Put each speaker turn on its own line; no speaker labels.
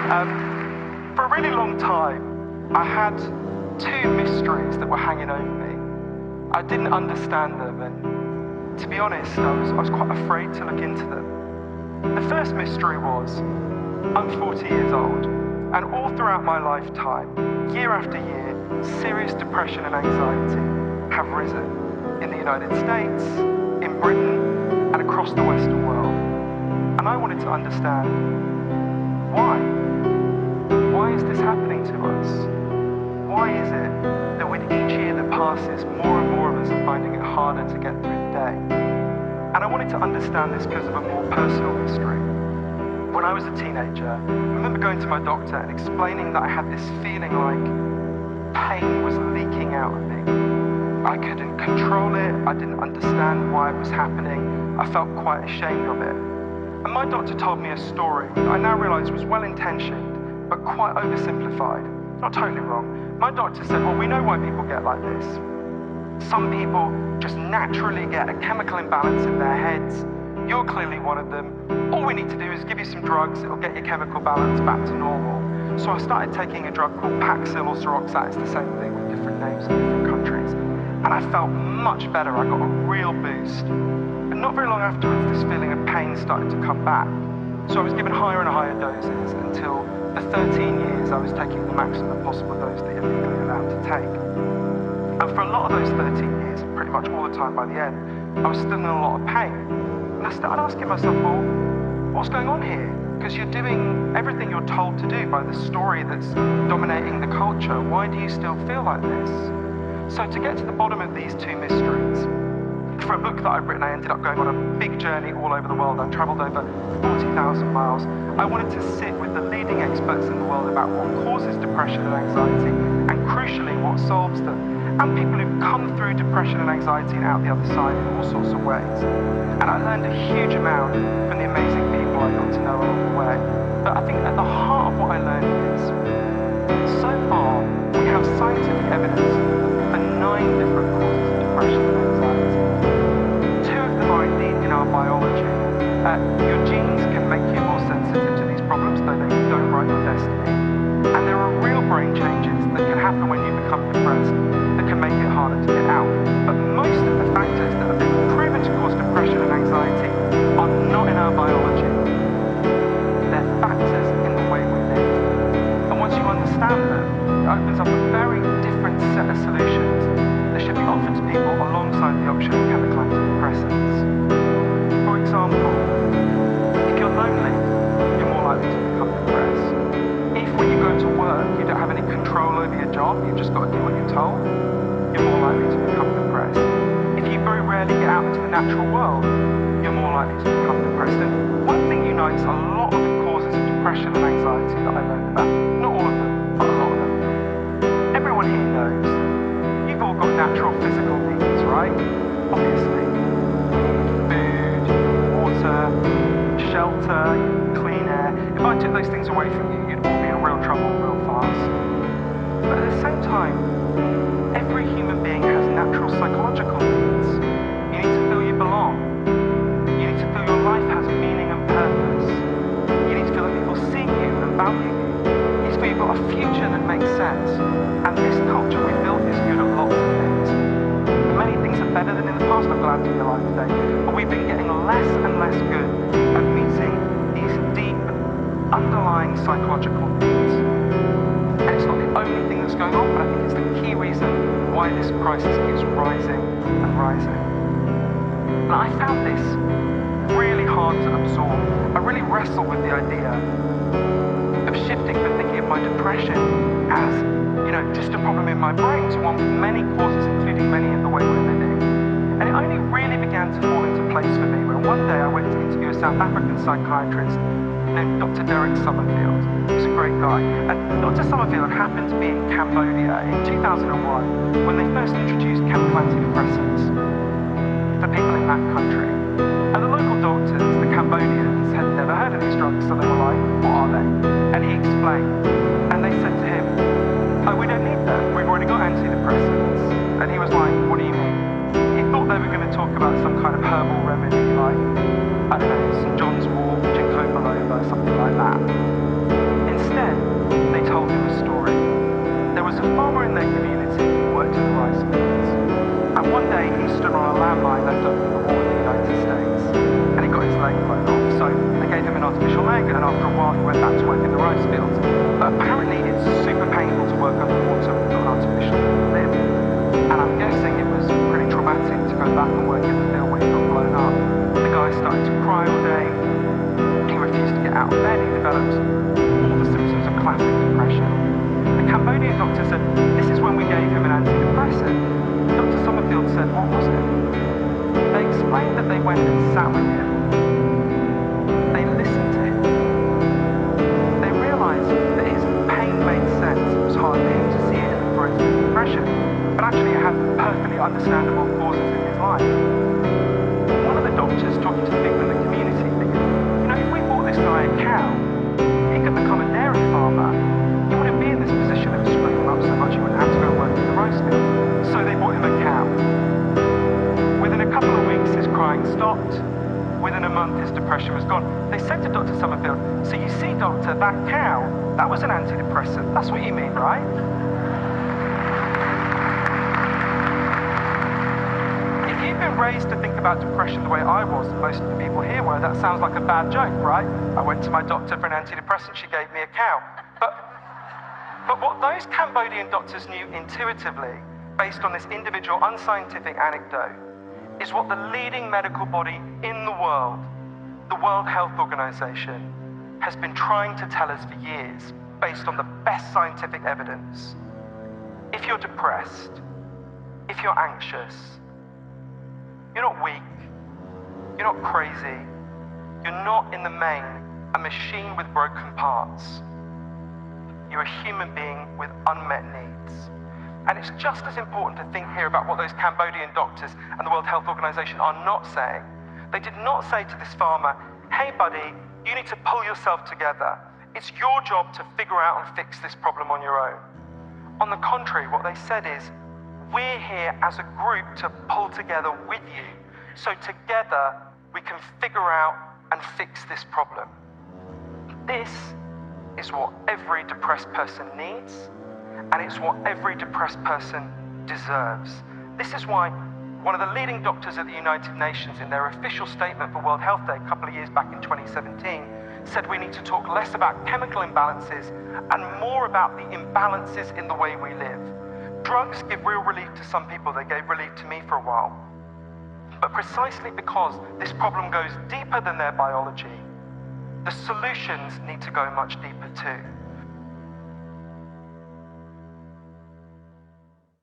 For a really long time, I had two mysteries that were hanging over me. I didn't understand them, and to be honest, I was quite afraid to look into them. The first mystery was, I'm 40 years old, and all throughout my lifetime, year after year, serious depression and anxiety have risen in the United States, in Britain, and across the Western world. And I wanted to understand why. Why is this happening to us? Why is it that with each year that passes, more and more of us are finding it harder to get through the day? And I wanted to understand this because of a more personal mystery. When I was a teenager, I remember going to my doctor and explaining that I had this feeling like pain was leaking out of me. I couldn't control it, I didn't understand why it was happening, I felt quite ashamed of it. And my doctor told me a story that I now realise was well-intentioned, but quite oversimplified. Not totally wrong. My doctor said, well, we know why people get like this. Some people just naturally get a chemical imbalance in their heads. You're clearly one of them. All we need to do is give you some drugs, it'll get your chemical balance back to normal. So I started taking a drug called Paxil or Seroxat, it's the same thing with different names in different countries. And I felt much better, I got a real boost. And not very long afterwards, this feeling of pain started to come back. So I was given higher and higher doses until for 13 years I was taking the maximum possible dose that you're legally allowed to take. And for a lot of those 13 years, pretty much all the time by the end, I was still in a lot of pain. And I started asking myself, well, what's going on here? Because you're doing everything you're told to do by the story that's dominating the culture. Why do you still feel like this? So to get to the bottom of these two mysteries, for a book that I've written, I ended up going on a big journey all over the world. I travelled over 40,000 miles. I wanted to sit with the leading experts in the world about what causes depression and anxiety, and crucially, what solves them. And people who've come through depression and anxiety and out the other side in all sorts of ways. And I learned a huge amount from the amazing people I got to know along the way. But I think at the heart of what I learned is, so far, we have scientific evidence for 9 different causes of depression and anxiety. 2 of them are indeed in our biology. Your genes can make you more sensitive to these problems, though they don't write your destiny. And there are real brain changes that can happen when you become depressed that can make it harder to get out. But most of the factors that have been proven to cause depression and anxiety are not in our biology. They're factors in the way we live. And once you understand them, it opens up a very different set of solutions that should be offered to people alongside the option of chemical antidepressants. For example, if you're lonely, you're more likely to become depressed. If when you go to work, you don't have any control over your job, you've just got to do what you're told, you're more likely to become depressed. If you very rarely get out into the natural world, you're more likely to become depressed. And one thing unites a lot of the causes of depression and anxiety that I learned about, not all of them, but a lot of them. Everyone here knows you've all got natural physical needs, right? Obviously. Food, water, shelter, clean air. If I took those things away from you, you'd all be in real trouble real fast. But at the same time, every human being has natural psychological needs. You need to feel you belong. You need to feel your life has meaning and purpose. You need to feel that people see you and value you. You need to feel you've got a future that makes sense. And this culture we built is good at lots of things. Many things are better than in the past, I'm glad to be alive today. But we've been getting less and less good at meeting these deep, underlying psychological needs. And it's not the only thing that's going on, but I think it's the key reason why this crisis keeps rising and rising. And I found this really hard to absorb. I really wrestled with the idea of shifting from thinking of my depression as, just a problem in my brain to one with many causes, including many in the way we're living. And it only really began to fall into place for me when one day I went to interview a South African psychiatrist named Dr. Derek Summerfield. He's a great guy. And Dr. Summerfield happened to be in Cambodia in 2001 when they first introduced chemical antidepressants for people in that country. And the local doctors, the Cambodians, had never heard of these drugs, so they were like, what are they? And he explained. And they said to him, oh, we don't need that. We've already got antidepressants. And he was like, what do you mean? He thought they were going to talk about some kind of herbal remedy, like, I don't know, St. John's wort, ginkgo biloba, something like that. Instead, stood on a landmine left over from the war in the United States, and he got his leg blown off. So they gave him an artificial leg, and after a while he went back to work in the rice fields. But apparently it's super painful to work underwater with an artificial limb. And I'm guessing it was pretty traumatic to go back and work in the field where he got blown up. The guy started to cry all day. He refused to get out of bed. He developed all the symptoms of classic depression. The Cambodian doctor said, this is when we gave him an antidepressant. Dr. Summerfield said, what was it? They explained that they went and sat with him. They listened to him. They realised that his pain made sense. It was hard for him to see it in the growth of depression, but actually it had perfectly understandable causes in his life. One of the doctors talking to the people in the community figured, you know, if we bought this guy a cow, he could become a dairy farmer. He wouldn't be in this position that was screwing him up so much he wouldn't have to go work in the rice field. So they bought him a cow. Within a couple of weeks his crying stopped. Within a month his depression was gone. They said to Dr. Summerfield, so you see doctor, that cow, that was an antidepressant. That's what you mean, right? If you've been raised to think about depression the way I was, and most of the people here were, that sounds like a bad joke, right? I went to my doctor for an antidepressant, she gave me a cow. But what those Cambodian doctors knew intuitively, based on this individual unscientific anecdote, is what the leading medical body in the World Health Organization, has been trying to tell us for years, based on the best scientific evidence. If you're depressed, if you're anxious, you're not weak, you're not crazy, you're not in the main a machine with broken parts. You're a human being with unmet needs. And it's just as important to think here about what those Cambodian doctors and the World Health Organization are not saying. They did not say to this farmer, hey buddy, you need to pull yourself together. It's your job to figure out and fix this problem on your own. On the contrary, what they said is, we're here as a group to pull together with you, so together we can figure out and fix this problem. This is what every depressed person needs, and it's what every depressed person deserves. This is why one of the leading doctors at the United Nations, in their official statement for World Health Day a couple of years back in 2017, said we need to talk less about chemical imbalances and more about the imbalances in the way we live. Drugs give real relief to some people. They gave relief to me for a while. But precisely because this problem goes deeper than their biology, the solutions need to go much deeper too.